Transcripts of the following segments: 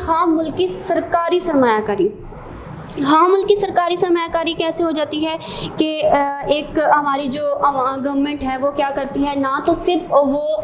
हाँ मुल्की सरकारी सरमायाकारी। हाँ मुल्की सरकारी सरमायाकारी कैसे हो जाती है कि एक हमारी जो गवर्नमेंट है वो क्या करती है, ना तो सिर्फ वो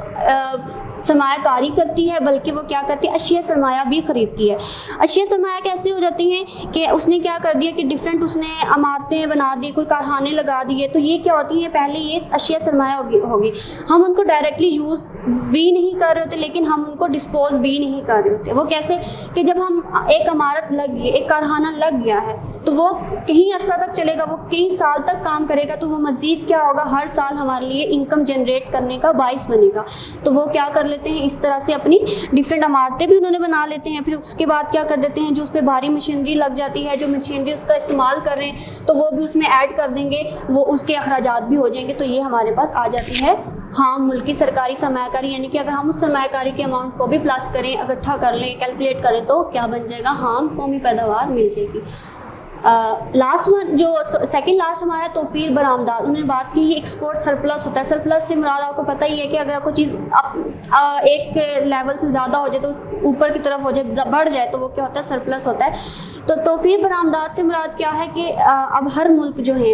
सरमायाकारी करती है बल्कि वो क्या करती है, अशिया सरमाया भी ख़रीदती है। अशिया सरमाया कैसे हो जाती हैं कि उसने क्या कर दिया कि डिफरेंट उसने इमारतें बना दी, कोई कारखाने लगा दिए, तो ये क्या होती है, पहले ये अशिया सरमाया होगी। हम उनको डायरेक्टली यूज़ भी नहीं कर रहे होते लेकिन हम उनको डिस्पोज भी नहीं कर रहे होते। वो कैसे कि जब हम एक इमारत लग गई, एक कारखाना लग गया है तो वो कहीं अरसा तक चलेगा, वो कई साल तक काम करेगा, तो वो मज़ीद क्या होगा, हर साल हमारे लिए इनकम जनरेट करने का बाइस बनेगा। तो वो क्या कर लेते हैं, इस तरह से अपनी डिफरेंट इमारतें भी उन्होंने बना लेते हैं। फिर उसके बाद क्या कर देते हैं, जो उस पर भारी मशीनरी लग जाती है, जो मशीनरी उसका इस्तेमाल कर रहे हैं तो वो भी उसमें ऐड कर देंगे, वो उसके अखराजात भी हो जाएंगे। तो ये हमारे पास आ जाती है हाँ मुल्की सरकारी सरमायाकारी, यानी कि अगर हम उस सरमायाकारी के अमाउंट को भी प्लस करें, इकट्ठा कर लें, कैलकुलेट करें तो क्या बन जाएगा, हाँ कौमी पैदावार मिल जाएगी। लास्ट वन जो सेकंड लास्ट हमारा तौफीर बरामदात, उन्होंने बात की एक्सपोर्ट सरप्लस होता है। सरप्लस से मुराद आपको पता ही है कि अगर आपको चीज़ एक लेवल से ज़्यादा हो जाए तो ऊपर की तरफ हो जाए, बढ़ जाए तो वो क्या होता है, सरप्लस होता है। तो तौफीर बरामदात से मुराद क्या है कि अब हर मुल्क जो है,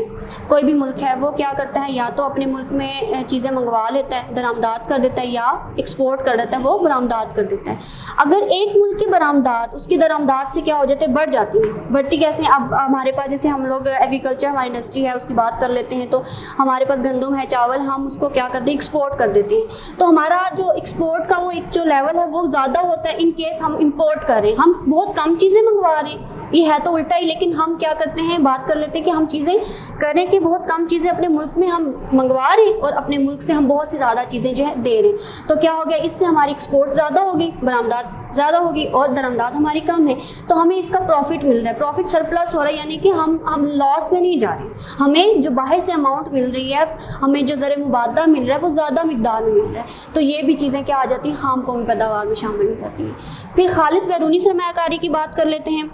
कोई भी मुल्क है वो क्या करता है, या तो अपने मुल्क में चीज़ें मंगवा लेता है, बरामदात कर देता है, या एक्सपोर्ट कर देता है, वो बरामदात कर देता है। अगर एक मुल्क की बरामदात उसकी दरामदात से क्या हो जाते हैं, बढ़ जाती है। बढ़ती कैसे, अब हमारे पास जैसे हम लोग एग्रीकल्चर हमारी इंडस्ट्री है उसकी बात कर लेते हैं, तो हमारे पास गंदम है, चावल, हम उसको क्या करते हैं, एक्सपोर्ट कर देते हैं। तो हमारा जो एक्सपोर्ट का वो एक जो लेवल है वो ज़्यादा होता है इन केस हम इंपोर्ट कर रहे हैं, हम बहुत कम चीज़ें मंगवा रहे हैं। ये है तो उल्टा ही, लेकिन हम क्या करते हैं, बात कर लेते हैं कि हम चीज़ें करें कि बहुत कम चीज़ें अपने मुल्क में हम मंगवा रहे हैं और अपने मुल्क से हम बहुत सी ज़्यादा चीज़ें जो है दे रहे हैं। तो क्या हो गया, इससे हमारी एक्सपोर्ट ज़्यादा होगी, बरामदात ज़्यादा होगी और दरामदात हमारी कम है, तो हमें इसका प्रॉफिट मिल रहा है, प्रॉफिट सरप्लस हो रहा है, यानी कि हम लॉस में नहीं जा रहे। हमें जो बाहर से अमाउंट मिल रही है, हमें जो ज़र मुबादला मिल रहा है वो ज़्यादा मिकदार में मिल रहा है। तो ये भी चीज़ें क्या आ जाती हैं, खाम कौमी पैदावार में शामिल हो जाती हैं। फिर खालिस बैरूनी सरमायाकारी की बात कर लेते हैं।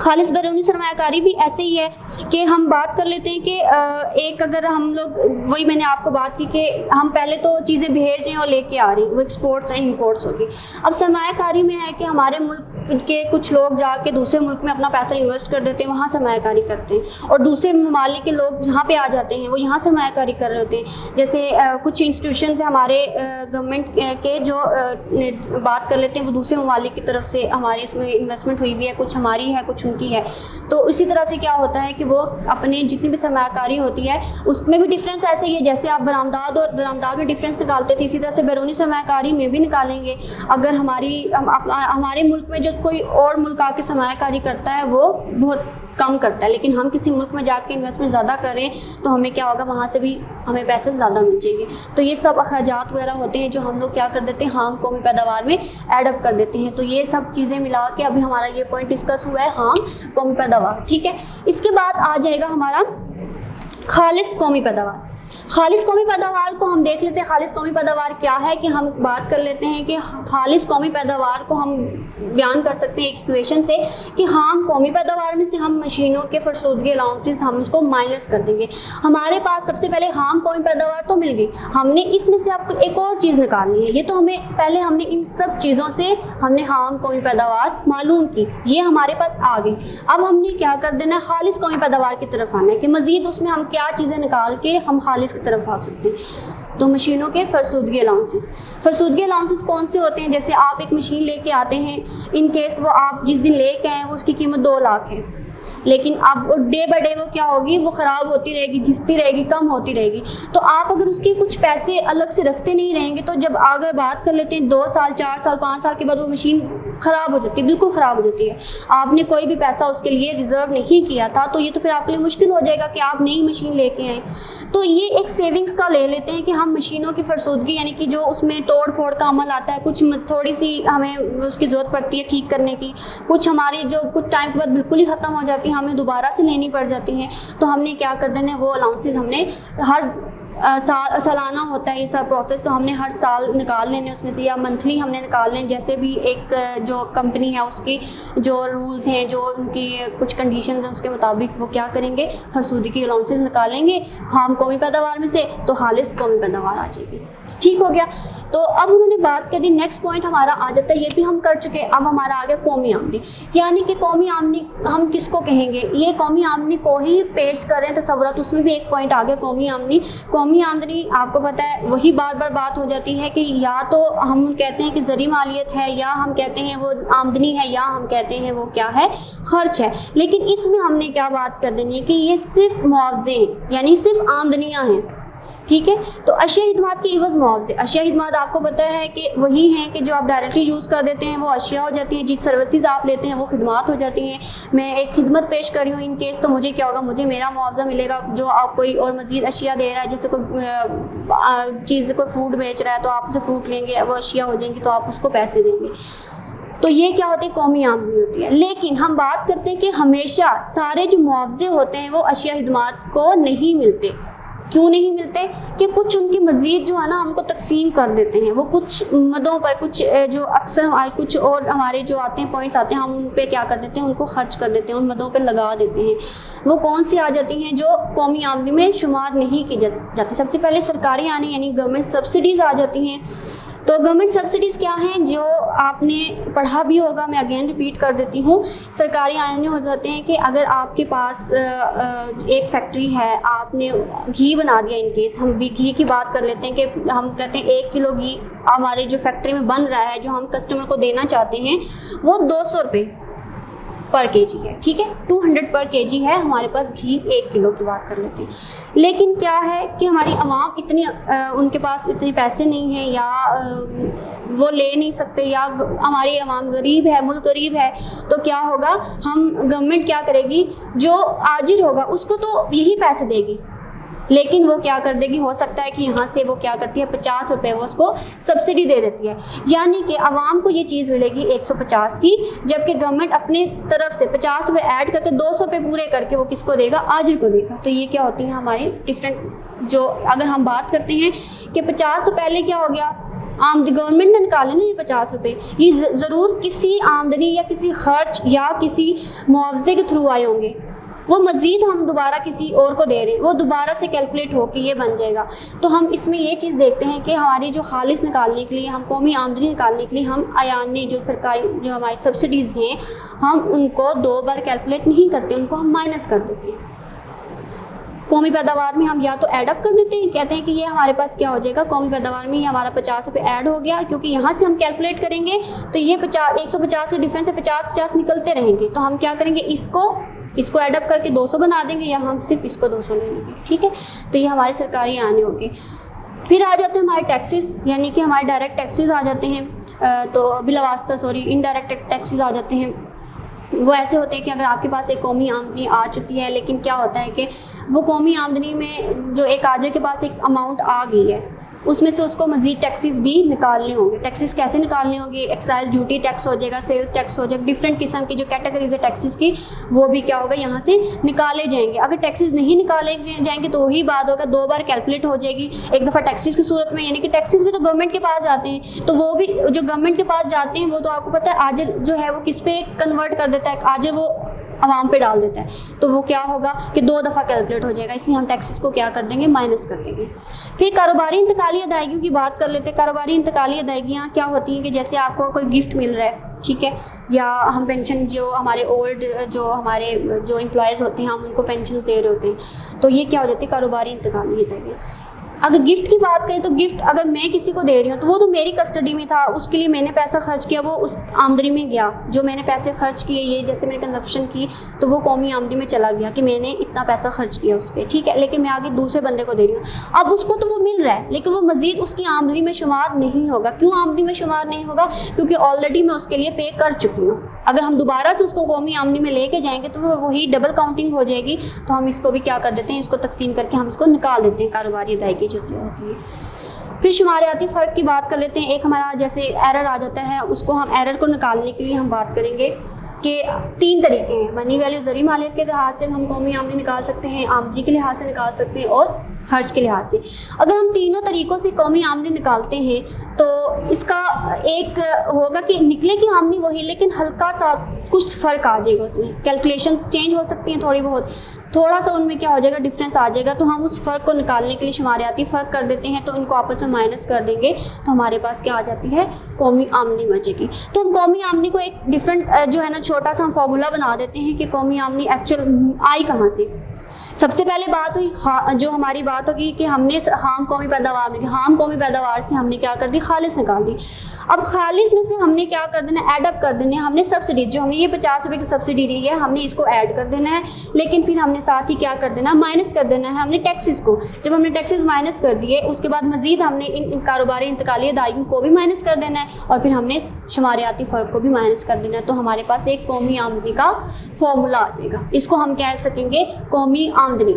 खालिस बैरूनी सरमायाकारी भी ऐसे ही है कि हम बात कर लेते हैं कि एक अगर हम लोग, वही मैंने आपको बात की कि हम पहले तो चीज़ें भेज रहे हैं और लेके आ रही हैं, वो एक्सपोर्ट्स एंड इंपोर्ट्स होगी। अब सरमायाकारी में है कि हमारे मुल्क के कुछ लोग जाके दूसरे मुल्क में अपना पैसा इन्वेस्ट कर देते हैं, वहाँ सरमायाकारी करते हैं, और दूसरे ममालिक के लोग जहाँ पे आ जाते हैं वो यहाँ सरमायाकारी कर रहे होते हैं। जैसे कुछ इंस्टीट्यूशन है हमारे गवर्नमेंट के जो बात कर लेते हैं, वो दूसरे ममालिक की तरफ से हमारी इसमें इन्वेस्टमेंट हुई भी है, कुछ हमारी है कुछ उनकी है। तो इसी तरह से क्या होता है कि वो अपने जितनी भी सरमायाकारी होती है उसमें भी डिफरेंस ऐसे ही है, जैसे आप बरामदात और दरामदात में डिफरेंस निकालते थे, इसी तरह से बैरूनी सरमायाकारी में भी निकालेंगे। अगर हमारे मुल्क में जो कोई और मुल्क आके सरमायाकारी करता है वो बहुत कम करता है, लेकिन हम किसी मुल्क में जाके इन्वेस्टमेंट ज़्यादा करें तो हमें क्या होगा, वहाँ से भी हमें पैसे ज़्यादा मिल जाएंगे। तो ये सब अखराजात वगैरह होते हैं जो हम लोग क्या कर देते हैं, हम कौमी पैदावार में एडअप कर देते हैं। तो ये सब चीज़ें मिला के अभी हमारा ये पॉइंट डिस्कस हुआ है, हम कौमी पैदावार, ठीक है। इसके बाद आ जाएगा हमारा खालिस कौमी पैदावार। खालिस कौमी पैदावार को हम देख लेते हैं। खालिस कौमी पैदावार क्या है कि हम बात कर लेते हैं कि खालिस कौमी पैदावार को हम बयान कर सकते हैं एक इक्वेशन से कि हम कौमी पैदावार में से हम मशीनों के फरसूदगी अलाउंसेस हम उसको माइनस कर देंगे। हमारे पास सबसे पहले हम कौमी पैदावार तो मिल गई, हमने इसमें से आपको एक और चीज़ निकालनी है। ये तो हमें पहले हमने इन सब चीज़ों से हमने हम कौमी पैदावार मालूम की, ये हमारे पास आ गई। अब हमने क्या कर देना है, खालिस कौमी पैदावार की तरफ आना है कि मज़ीद उसमें हम क्या चीज़ें निकाल के हम खालिस की तरफ आ सकते हैं। तो मशीनों के फरसूदगी अलाउंसेस कौन से होते हैं, जैसे आप एक मशीन लेके आते हैं, इन केस वो आप जिस दिन लेके आए वो उसकी कीमत 2 लाख है, लेकिन अब डे बाय डे वो क्या होगी, वो ख़राब होती रहेगी, घिसती रहेगी, कम होती रहेगी। तो आप अगर उसके कुछ पैसे अलग से रखते नहीं रहेंगे तो जब अगर बात कर लेते हैं 2 साल 4 साल 5 साल के बाद वो मशीन ख़राब हो जाती है, बिल्कुल ख़राब हो जाती है, आपने कोई भी पैसा उसके लिए रिज़र्व नहीं किया था, तो ये तो फिर आपके लिए मुश्किल हो जाएगा कि आप नई मशीन लेके आएँ। तो ये एक सेविंग्स का ले लेते हैं कि हम मशीनों की फरसूदगी, यानी कि जो उसमें तोड़ फोड़ का अमल आता है, कुछ थोड़ी सी हमें उसकी ज़रूरत पड़ती है ठीक करने की, कुछ हमारी जो कुछ टाइम के बाद बिल्कुल ही ख़त्म हो जाती है, हमें दोबारा से लेनी पड़ जाती हैं। तो हमने क्या कर देना है, वो अलाउंसेस हमने हर सालाना होता है ये सब प्रोसेस, तो हमने हर साल निकाल लेने उसमें से, या मंथली हमने निकाल लें, जैसे भी एक जो कंपनी है उसकी जो रूल्स हैं, जो उनकी कुछ कंडीशंस हैं उसके मुताबिक वो क्या करेंगे, फरसूदगी की अलाउंसेस निकालेंगे हम कौमी पैदावार में से, तो खालिस कौमी पैदावार आ जाएगी। ठीक हो गया। तो अब उन्होंने बात कर दी, नेक्स्ट पॉइंट हमारा आ जाता है, ये भी हम कर चुके हैं, अब हमारा आ गया कौमी आमदनी। यानी कि कौमी आमदनी हम किसको कहेंगे, ये कौमी आमदनी को ही पेश कर रहे हैं तसव्वुरात, उसमें भी एक पॉइंट आ गया कौमी आमदनी। कौमी आमदनी आपको पता है वही बार बार बात हो जाती है कि या तो हम कहते हैं कि ज़री मालियत है, या हम कहते हैं वो आमदनी है, या हम कहते हैं वो क्या है, खर्च है। लेकिन इसमें हमने क्या बात कर देनी है कि ये सिर्फ मुआवजे हैं, यानी सिर्फ आमदनियाँ हैं, ठीक है। तो अशिया खिदमात के इवज़ मुआवजे, अशिया खिदमात आपको पता है कि वही हैं कि जो आप डायरेक्टली यूज़ कर देते हैं वो अशिया हो जाती है, जिस सर्विसेज आप लेते हैं वो खिदमात हो जाती हैं। मैं एक खिदमत पेश कर रही हूँ इन केस, तो मुझे क्या होगा, मुझे मेरा मुआवजा मिलेगा। जो आप कोई और मज़ीद अशिया दे रहा है, जैसे कोई चीज़, कोई फ्रूट बेच रहा है तो आप उसे फ्रूट लेंगे, वो अशिया हो जाएंगी तो आप उसको पैसे देंगे। तो ये क्या होती है, कौमी आमदनी होती है। लेकिन हम बात करते हैं कि हमेशा सारे जो मुआवजे होते हैं वो अशिया खिदमात को नहीं मिलते। क्यों नहीं मिलते, कि कुछ उनकी मज़ीद जो है ना हमको तकसीम कर देते हैं, वो कुछ मदों पर, कुछ जो अक्सर कुछ और हमारे जो आते हैं पॉइंट्स आते हैं, हम उन पे क्या कर देते हैं, उनको खर्च कर देते हैं, उन मदों पे लगा देते हैं। वो कौन सी आ जाती हैं जो कौमी आमदनी में शुमार नहीं की जाती। सबसे पहले सरकारी आने यानी गवर्नमेंट सब्सिडीज़ आ जाती हैं। तो गवर्नमेंट सब्सिडीज़ क्या हैं, जो आपने पढ़ा भी होगा, मैं अगेन रिपीट कर देती हूँ। सरकारी आने हो जाते हैं कि अगर आपके पास एक फैक्ट्री है, आपने घी बना दिया, इन केस हम भी घी की बात कर लेते हैं कि हम कहते हैं 1 किलो घी हमारे जो फैक्ट्री में बन रहा है, जो हम कस्टमर को देना चाहते हैं, वो 200 रुपये पर केजी है, ठीक है, 200 पर केजी है हमारे पास घी, 1 किलो की बात कर लेते हैं। लेकिन क्या है कि हमारी आवाम इतनी उनके पास इतने पैसे नहीं हैं, या वो ले नहीं सकते, या हमारी आवाम गरीब है, मुल्क गरीब है, तो क्या होगा, हम गवर्नमेंट क्या करेगी, जो आजिर होगा उसको तो यही पैसे देगी, लेकिन वो क्या कर देगी, हो सकता है कि यहाँ से वो क्या करती है, 50 रुपये वो उसको सब्सिडी दे देती है। यानी कि आवाम को ये चीज़ मिलेगी 150 की, जबकि गवर्नमेंट अपने तरफ से 50 रुपये ऐड करके 200 रुपये पूरे करके वो किसको देगा, आजिर को देगा। तो ये क्या होती है हमारी डिफरेंट, जो अगर हम बात करते हैं कि 50 तो पहले क्या हो गया, गवर्नमेंट ने निकाले ना ये 50 रुपये, ये ज़रूर किसी आमदनी या किसी खर्च या किसी मुआवजे के थ्रू आए होंगे, वो मज़ीद हम दोबारा किसी और को दे रहे हैं, वो दोबारा से कैलकुलेट होकर ये बन जाएगा। तो हम इसमें ये चीज़ देखते हैं कि हमारी जो खालिस निकालने के लिए, हम कौमी आमदनी निकालने के लिए, हम आयानी जो सरकारी जो हमारी सब्सिडीज़ हैं, हम उनको 2 बार कैलकुलेट नहीं करते, उनको हम माइनस कर देते हैं। कौमी पैदावार में हम या तो ऐड अप कर देते हैं, कहते हैं कि ये हमारे पास क्या हो जाएगा, कौमी पैदावार में हमारा 50 रुपये ऐड हो गया, क्योंकि यहाँ से हम कैलकुलेट करेंगे तो ये 150 का डिफरेंस है, 50-50 निकलते रहेंगे। तो हम क्या करेंगे, इसको ऐड अप करके 200 बना देंगे, या हम सिर्फ इसको 200 ले लेंगे, ठीक है। तो ये हमारे सरकारी आने होंगे। फिर आ जाते हैं हमारे टैक्सेस, यानी कि हमारे डायरेक्ट टैक्सेस आ जाते हैं, तो बिलावास्ता इनडायरेक्ट टैक्सेस आ जाते हैं। वो ऐसे होते हैं कि अगर आपके पास एक कौमी आमदनी आ चुकी है, लेकिन क्या होता है कि वो कौमी आमदनी में जो एक आजिर के पास एक अमाउंट आ गई है, उसमें से उसको मज़ीद टैक्सेस भी निकालने होंगे। टैक्सेस कैसे निकालने होंगे, एक्साइज ड्यूटी टैक्स हो जाएगा, सेल्स टैक्स हो जाएगा, डिफरेंट किस्म की जो कैटेगरीज है टैक्सेस की, वो भी क्या होगा, यहाँ से निकाले जाएंगे। अगर टैक्सेस नहीं निकाले जाएंगे तो वही बात होगा, 2 बार कैलकुलेट हो जाएगी। एक दफ़ा टैक्सेस की सूरत में, यानी कि टैक्सेस भी तो गवर्नमेंट के पास जाते हैं, तो वो भी जो गवर्नमेंट के पास जाते हैं वो तो आपको पता है आजिर जो है वो किस पे कन्वर्ट कर देता है, आजिर वो आवाम पे डाल देता है। तो वो क्या होगा कि 2 दफ़ा कैलकुलेट हो जाएगा, इसलिए हम टैक्सेस को क्या कर देंगे, माइनस कर देंगे। फिर कारोबारी इंतकाली अदायगियों की बात कर लेते हैं। कारोबारी इंतकाली अदायगियाँ क्या होती हैं कि जैसे आपको कोई गिफ्ट मिल रहा है, ठीक है, या हम पेंशन जो हमारे ओल्ड जो हमारे जो एम्प्लॉयज़ होते हैं, हम उनको पेंशन दे रहे होते हैं, तो ये क्या हो जाती है, कारोबारी इंतकाली अदायगियाँ। अगर गिफ्ट की बात करें तो गिफ्ट अगर मैं किसी को दे रही हूँ तो वो तो मेरी कस्टडी में था, उसके लिए मैंने पैसा खर्च किया, वो उस आमदनी में गया, जो मैंने पैसे खर्च किए, ये जैसे मैंने कंजप्शन की तो वो कौमी आमदनी में चला गया कि मैंने इतना पैसा खर्च किया उस पर, ठीक है। लेकिन मैं आगे दूसरे बंदे को दे रही हूँ, अब उसको तो वो मिल रहा है, लेकिन वो मज़ीद उसकी आमदनी में शुमार नहीं होगा। क्यों आमदनी में शुमार नहीं होगा, क्योंकि ऑलरेडी मैं उसके लिए पे कर चुकी हूँ। अगर हम दोबारा से उसको कौमी आमदनी में लेके जाएंगे तो वो वही डबल काउंटिंग हो जाएगी। तो हम इसको भी क्या कर देते हैं, इसको तकसीम करके हम इसको निकाल देते हैं, कारोबारी अदायगी जो होती है। फिर शुमारियाती फ़र्क की बात कर लेते हैं। एक हमारा जैसे एरर आ जाता है, उसको हम एरर को निकालने के लिए हम बात करेंगे कि 3 तरीके हैं। मनी वैल्यू ज़री मालियत के लिहाज से हम कौमी आमदनी निकाल सकते हैं, आमदनी के लिहाज से निकाल सकते हैं और खर्च के लिहाज से। अगर हम तीनों तरीक़ों से कौमी आमदनी निकालते हैं तो इसका एक होगा कि निकले की आमदनी वही, लेकिन हल्का सा कुछ फ़र्क आ जाएगा, उसमें कैलकुलेशन चेंज हो सकती हैं थोड़ी बहुत, थोड़ा सा उनमें क्या हो जाएगा, डिफरेंस आ जाएगा। तो हम उस फ़र्क को निकालने के लिए शुमारियाती फ़र्क कर देते हैं, तो उनको आपस में माइनस कर देंगे तो हमारे पास क्या आ जाती है, कौमी आमदनी बचेगी। तो हम कौमी आमदनी को एक डिफरेंट जो है ना छोटा सा फॉर्मूला बना देते हैं कि कौमी आमदनी एक्चुअल आई कहाँ से। सबसे पहले बात हुई जो हमारी बात होगी कि हमने हाम कौमी पैदावार में, हाम कौमी पैदावार से हमने क्या कर दी, खालिस निकाल दी। अब खालिस में से हमने क्या कर देना, ऐड अप कर देना है। हमने सब्सिडी, जो हमने ये 50 रुपये की सब्सिडी दी है, हमने इसको ऐड कर देना है, लेकिन फिर हमने साथ ही क्या कर देना, माइनस कर देना है हमने टैक्सेस को। जब हमने टैक्सेस माइनस कर दिए, उसके बाद मजीद हमने इन कारोबारी इंतकाली अदायगियों को भी माइनस कर देना है, और फिर हमने शुमारियाती फ़र्क को भी माइनस कर देना है। तो हमारे पास एक कौमी आमदनी का फॉर्मूला आ जाएगा, इसको हम कह सकेंगे कौमी आमदनी।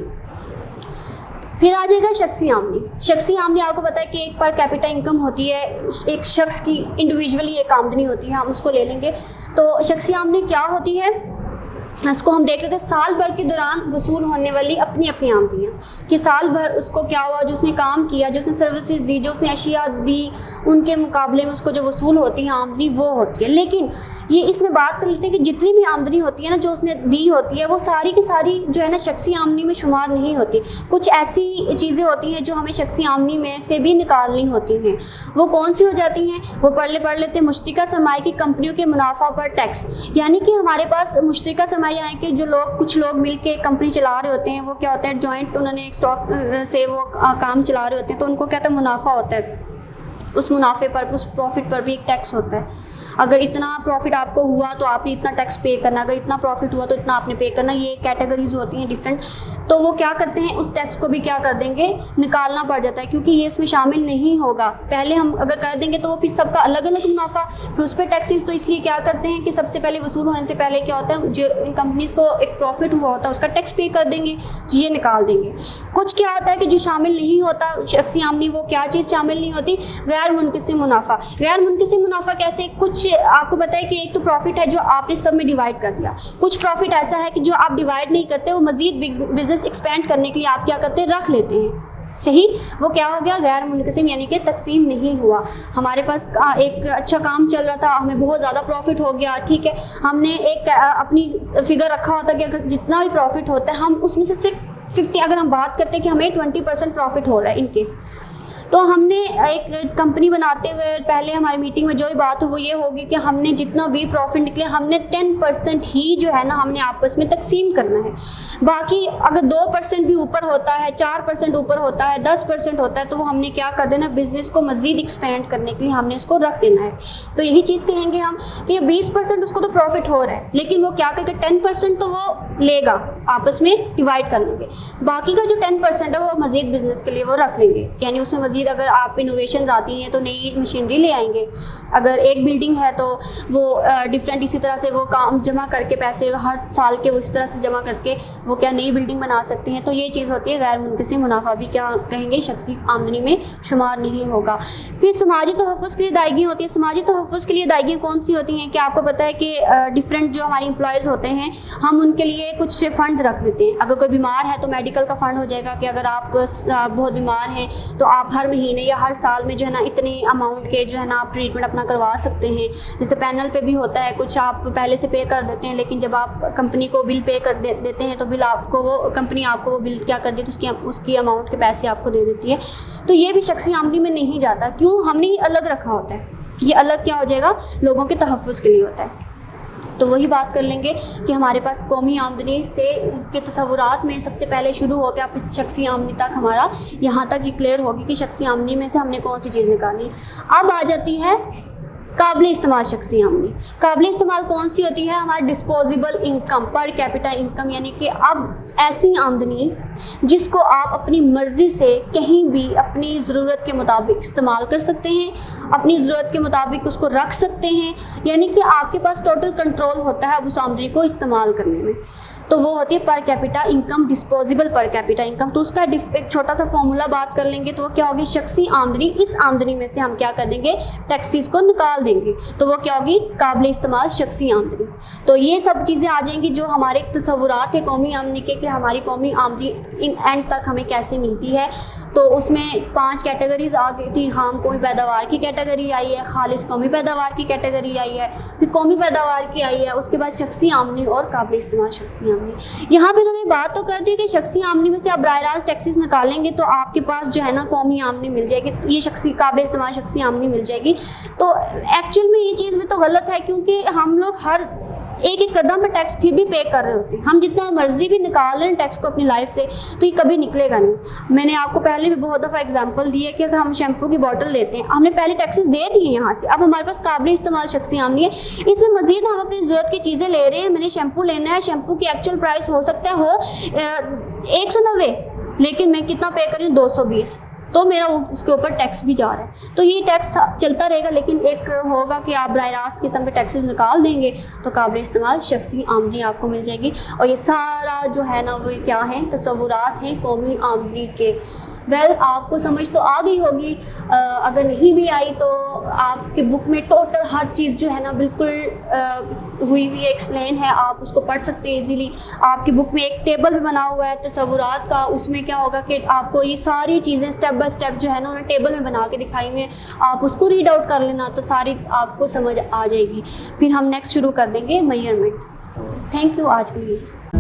फिर आ जाएगा शख्सी आमदनी। शख्सी आमदनी आपको पता है कि एक पर कैपिटा इनकम होती है, एक शख्स की इंडिविजुअली एक आमदनी होती है, हम उसको ले लेंगे। तो शख्सी आमदनी क्या होती है, इसको हम देख लेते हैं साल भर के दौरान वसूल होने वाली अपनी अपनी आमदनियाँ, कि साल भर उसको क्या हुआ, जो उसने काम किया, जो उसने सर्विसेज दी, जो उसने अशिया दी, उनके मुकाबले में उसको जो वसूल होती है आमदनी वो होती है। लेकिन ये इसमें बात कर लेते हैं कि जितनी भी आमदनी होती है ना जो उसने दी होती है, वो सारी की सारी जो है ना शख्सी आमदनी में शुमार नहीं होती। कुछ ऐसी चीज़ें होती हैं जो हमें शख्सी आमदनी में से भी निकालनी होती हैं। वो कौन सी हो जाती हैं, वो पढ़ लेते हैं मुश्तरका सरमाए की कंपनियों के मुनाफा पर टैक्स। यानी कि हमारे पास मुश्तरका सरमाए यानी कि जो लोग, कुछ लोग मिल के कंपनी चला रहे होते हैं, वो क्या होता है, जॉइंट उन्होंने एक स्टॉक से वो काम चला रहे होते हैं, तो उनको क्या होता है, मुनाफा होता है। उस मुनाफे पर, उस प्रॉफिट पर भी एक टैक्स होता है। अगर इतना प्रॉफिट आपको हुआ तो आपने इतना टैक्स पे करना, अगर इतना प्रॉफिट हुआ तो इतना आपने पे करना। ये कैटेगरीज होती हैं डिफरेंट। तो वो क्या करते हैं, उस टैक्स को भी क्या कर देंगे, निकालना पड़ जाता है, क्योंकि ये इसमें शामिल नहीं होगा। पहले हम अगर कर देंगे तो वो फिर सबका अलग अलग मुनाफा, फिर उस पर टैक्सेस। तो इसलिए क्या करते हैं कि सबसे पहले वसूल होने से पहले क्या होता है, जो इन कंपनीज को एक प्रॉफिट हुआ होता है उसका टैक्स पे कर देंगे, ये निकाल देंगे। कुछ क्या होता है कि जो शामिल नहीं होता शख्सी आमदनी, वो क्या चीज़ शामिल नहीं होती, गैर मुनक़सिम मुनाफा। गैर मुनक़सिम मुनाफा कैसे, कुछ आपको पता है कि एक तो प्रॉफिट है जो आपने सब में डिवाइड कर दिया, कुछ प्रॉफिट ऐसा है कि जो आप डिवाइड नहीं करते, वो मजीद बिजनेस एक्सपेंड करने के लिए आप क्या करते हैं, रख लेते हैं। सही, वो क्या हो गया, गैर मुनक़सिम, यानी कि तकसीम नहीं हुआ। हमारे पास एक अच्छा काम चल रहा था, हमें बहुत ज़्यादा प्रॉफिट हो गया, ठीक है, हमने एक अपनी फिगर रखा होता कि अगर जितना भी प्रॉफिट होता है हम उसमें से सिर्फ 50, अगर हम बात करते हैं कि हमें 20% प्रॉफिट हो रहा है इन केस, तो हमने एक कंपनी बनाते हुए पहले हमारी मीटिंग में जो भी बात हो वो ये होगी कि हमने जितना भी प्रॉफिट निकले हमने 10% ही जो है ना हमने आपस में तकसीम करना है। बाकी अगर 2% भी ऊपर होता है, 4% ऊपर होता है, 10% होता है, तो वो हमने क्या कर देना, बिज़नेस को मज़ीद एक्सपेंड करने के लिए हमने उसको रख देना है। तो यही चीज़ कहेंगे हम कि ये 20% उसको तो प्रॉफिट हो रहा है, लेकिन वो क्या करेगा, 10% तो वो लेगा, आपस में डिवाइड कर लेंगे। बाकी का जो 10% है वो मज़ीद बिज़नेस के लिए वो रख लेंगे। यानी उसमें मज़ीद अगर आप इनोवेशंस आती हैं तो नई मशीनरी ले आएंगे। अगर एक बिल्डिंग है तो वो डिफरेंट इसी तरह से वो काम जमा करके पैसे हर साल के उस तरह से जमा करके वो क्या नई बिल्डिंग बना सकते हैं। तो ये चीज़ होती है गैर मुनक़सिम मुनाफा, भी क्या कहेंगे, शख्सी आमदनी में शुमार नहीं होगा। फिर समाजी तहफ़्फ़ुज़ के लिए अदायगी होती है। समाजी तहफ़्फ़ुज़ के लिए अदायगियाँ कौन सी होती हैं कि आपको पता है कि डिफरेंट जो हमारे एम्प्लॉयज़ होते हैं हम उनके लिए कुछ फ़ंड्स रख लेते हैं। अगर कोई बीमार है तो मेडिकल का फ़ंड हो जाएगा कि अगर आप बहुत बीमार हैं तो आप हर महीने या हर साल में जो है ना इतने अमाउंट के जो है ना आप ट्रीटमेंट अपना करवा सकते हैं। जैसे पैनल पे भी होता है, कुछ आप पहले से पे कर देते हैं, लेकिन जब आप कंपनी को बिल पे कर देते हैं तो बिल आपको वो कंपनी आपको वो बिल क्या कर देती है, उसकी अमाउंट के पैसे आपको दे देती है। तो ये भी शख्सी आमदनी में नहीं जाता। क्यों, हमने ये अलग रखा होता है। ये अलग क्या हो जाएगा, लोगों के तहफ़्फ़ुज़ के लिए होता है। तो वही बात कर लेंगे कि हमारे पास कौमी आमदनी से के तसव्वुरात में सबसे पहले शुरू हो गया, फिर शख्सी आमदनी तक हमारा यहाँ तक ये क्लियर होगी कि शख्सी आमदनी में से हमने कौन सी चीज़ निकालनी। अब आ जाती है काबिल इस्तेमाल शख्सी आमदनी। काबिल इस्तेमाल कौन सी होती है, हमारी disposable income, per capita income, यानी कि अब ऐसी आमदनी जिसको आप अपनी मर्ज़ी से कहीं भी अपनी ज़रूरत के मुताबिक इस्तेमाल कर सकते हैं, अपनी ज़रूरत के मुताबिक उसको रख सकते हैं, यानी कि आपके पास टोटल कंट्रोल होता है उस आमदनी को इस्तेमाल करने में। तो वो होती है per capita income, disposable per capita income. तो उसका एक छोटा सा फॉर्मूला बात कर लेंगे तो वो क्या होगी, शख्सी आमदनी, इस आमदनी में से हम क्या कर देंगे, टैक्सेस को निकाल देंगे, तो वो क्या होगी, काबिल इस्तेमाल शख्सी आमदनी। तो ये सब चीज़ें आ जाएंगी जो हमारे तसव्वुरात है कौमी आमदनी के, कि हमारी कौमी आमदनी इन एंड तक हमें कैसे मिलती है। तो उसमें 5 कैटेगरीज आ गई थी। हाम कौमी पैदावार की कैटेगरी आई है, खालिस कौमी पैदावार की कैटेगरी आई है, फिर कौमी पैदावार की आई है, उसके बाद शख्सी आमदनी और काबिल इस्तेमाल शख्सी आमदनी। यहाँ पे उन्होंने बात तो कर दी कि शख्सी आमदनी में से आप बराह रास्त टैक्सेस निकालेंगे तो आपके पास जो है ना कौमी आमदनी मिल जाएगी, ये शख्सी काबिल इस्तेमाल शख्सी आमदनी मिल जाएगी। तो एक्चुअल में ये चीज़ में तो गलत है, क्योंकि हम लोग हर एक एक कदम पे टैक्स फिर भी पे कर रहे होते हैं। हम जितना मर्जी भी निकाल रहे हैं टैक्स को अपनी लाइफ से, तो ये कभी निकलेगा नहीं। मैंने आपको पहले भी बहुत दफ़ा एग्जांपल दी है कि अगर हम शैम्पू की बोतल लेते हैं, हमने पहले टैक्सेस दे दिए यहाँ से, अब हमारे पास काबिल इस्तेमाल शख्सी आमदनी है, इसमें मजीद हम अपनी ज़रूरत की चीज़ें ले रहे हैं। मैंने शैम्पू लेना है, शैम्पू की एक्चुअल प्राइस हो सकता है हो 190, लेकिन मैं कितना पे कर रही हूँ 220, तो मेरा उसके ऊपर टैक्स भी जा रहा है। तो ये टैक्स चलता रहेगा, लेकिन एक होगा कि आप बराह रास्त किस्म के टैक्सेस निकाल देंगे तो काबिल इस्तेमाल शख्सी आमदनी आपको मिल जाएगी। और ये सारा जो है ना वो क्या है, तसव्वुरात हैं कौमी आमदनी के। आपको समझ तो आ गई होगी। अगर नहीं भी आई तो आपके बुक में टोटल हर चीज़ जो है ना बिल्कुल हुई हुई एक्सप्लेन है, आप उसको पढ़ सकते हैं इजीली। आपकी बुक में एक टेबल भी बना हुआ है तसव्वुरात का, उसमें क्या होगा कि आपको ये सारी चीज़ें स्टेप बाय स्टेप जो है ना उन्होंने टेबल में बना के दिखाई हुई हैं, आप उसको रीड आउट कर लेना तो सारी आपको समझ आ जाएगी। फिर हम नेक्स्ट शुरू कर देंगे मेजरमेंट। थैंक यू आज के लिए।